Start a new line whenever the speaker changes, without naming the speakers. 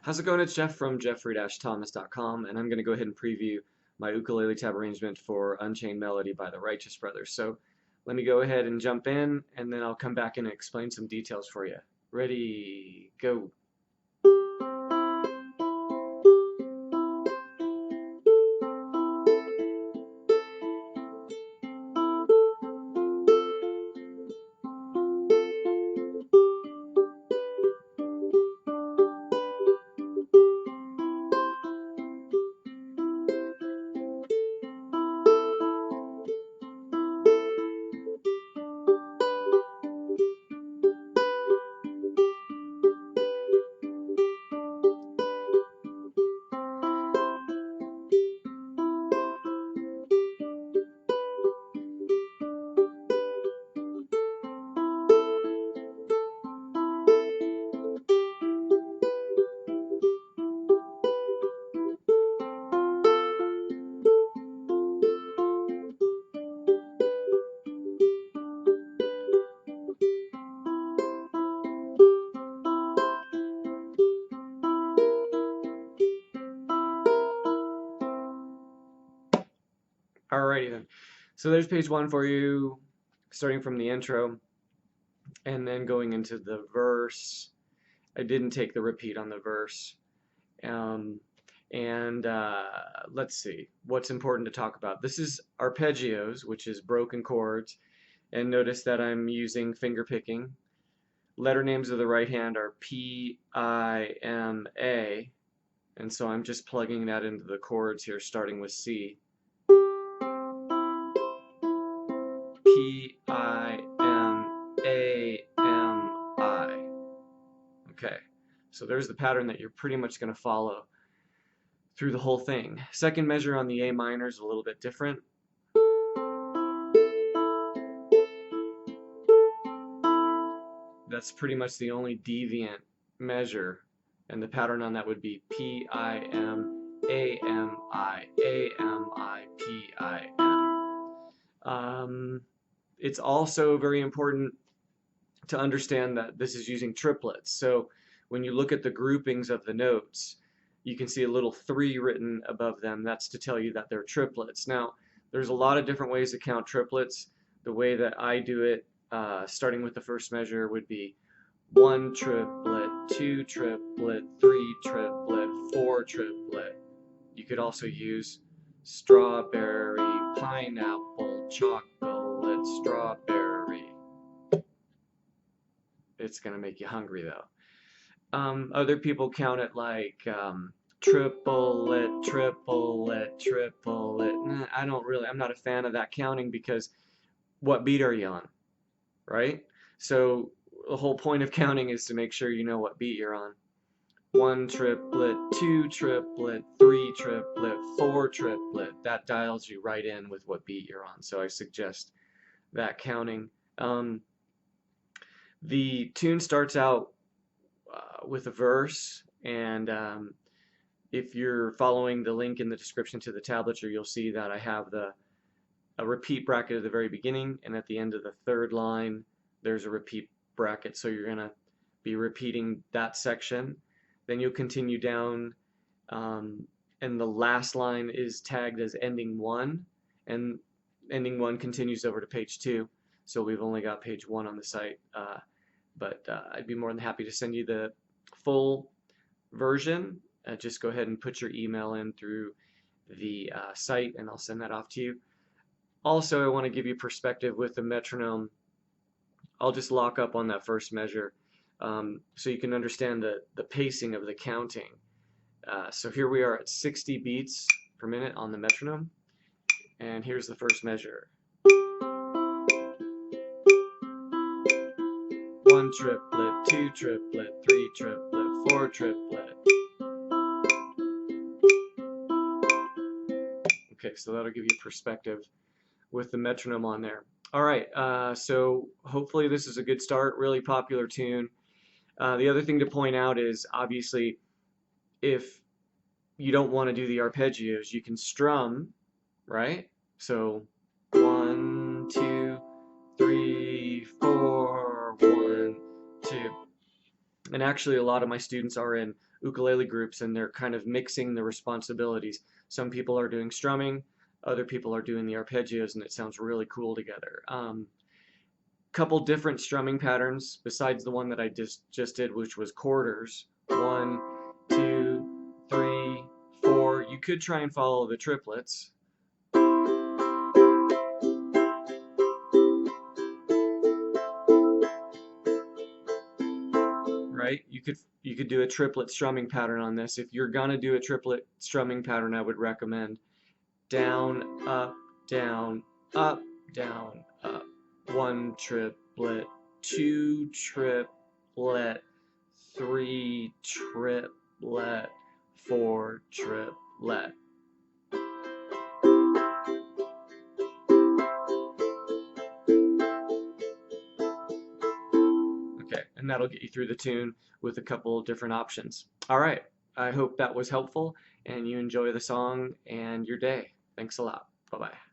How's it going? It's Jeff from jeffrey-thomas.com, and I'm going to go ahead and preview my ukulele tab arrangement for Unchained Melody by the Righteous Brothers. So let me go ahead and jump in, and then I'll come back in and explain some details for you. Ready, go. Alrighty then. So there's page one for you, starting from the intro, and then going into the verse. I didn't take the repeat on the verse. Um, and let's see, what's important to talk about. This is arpeggios, which is broken chords. And notice that I'm using finger picking. Letter names of the right hand are P, I, M, A. And so I'm just plugging that into the chords here, starting with C. P, I, M, A, M, I. Okay, so there's the pattern that you're pretty much going to follow through the whole thing. Second measure on the A minor is a little bit different. That's pretty much the only deviant measure, and the pattern on that would be P, I, M, A, M, I, A, M, I, P, I, M. It's also very important to understand that this is using triplets. So when you look at the groupings of the notes, you can see a little 3 written above them. That's to tell you that they're triplets. Now, there's a lot of different ways to count triplets. The way that I do it, starting with the first measure, would be 1 triplet, 2 triplet, 3 triplet, 4 triplet. You could also use strawberry, pineapple, chocolate, strawberry. It's going to make you hungry though. Other people count it like triplet, triplet, triplet. I'm not a fan of that counting because what beat are you on, right? So the whole point of counting is to make sure you know what beat you're on. 1 triplet, 2 triplet, 3 triplet, 4 triplet. That dials you right in with what beat you're on. So I suggest that counting. The tune starts out with a verse, and if you're following the link in the description to the tablature, you'll see that I have a repeat bracket at the very beginning, and at the end of the third line there's a repeat bracket, so you're going to be repeating that section. Then you'll continue down, and the last line is tagged as ending 1, and ending 1 continues over to page 2, so we've only got page 1 on the site, but I'd be more than happy to send you the full version. Just go ahead and put your email in through the site, and I'll send that off to you. Also, I want to give you perspective with the metronome. I'll just lock up on that first measure so you can understand the pacing of the counting. So here we are at 60 beats per minute on the metronome, and here's the first measure. 1 triplet, 2 triplet, 3 triplet, 4 triplet. Okay, so that'll give you perspective with the metronome on there. All right, so hopefully this is a good start, really popular tune. The other thing to point out is, obviously, if you don't want to do the arpeggios, you can strum, right? So 1, 2, 3, 4, 1, 2. And actually a lot of my students are in ukulele groups, and they're kind of mixing the responsibilities. Some people are doing strumming, other people are doing the arpeggios, and it sounds really cool together. Couple different strumming patterns besides the one that I just did, which was quarters. 1, 2, 3, 4. You could try and follow the triplets. Right? You could do a triplet strumming pattern on this. If you're gonna do a triplet strumming pattern, I would recommend down, up, down, up, down, up. 1 triplet, 2 triplet, 3 triplet, 4 triplet. Okay, and that'll get you through the tune with a couple different options. All right, I hope that was helpful and you enjoy the song and your day. Thanks a lot. Bye-bye.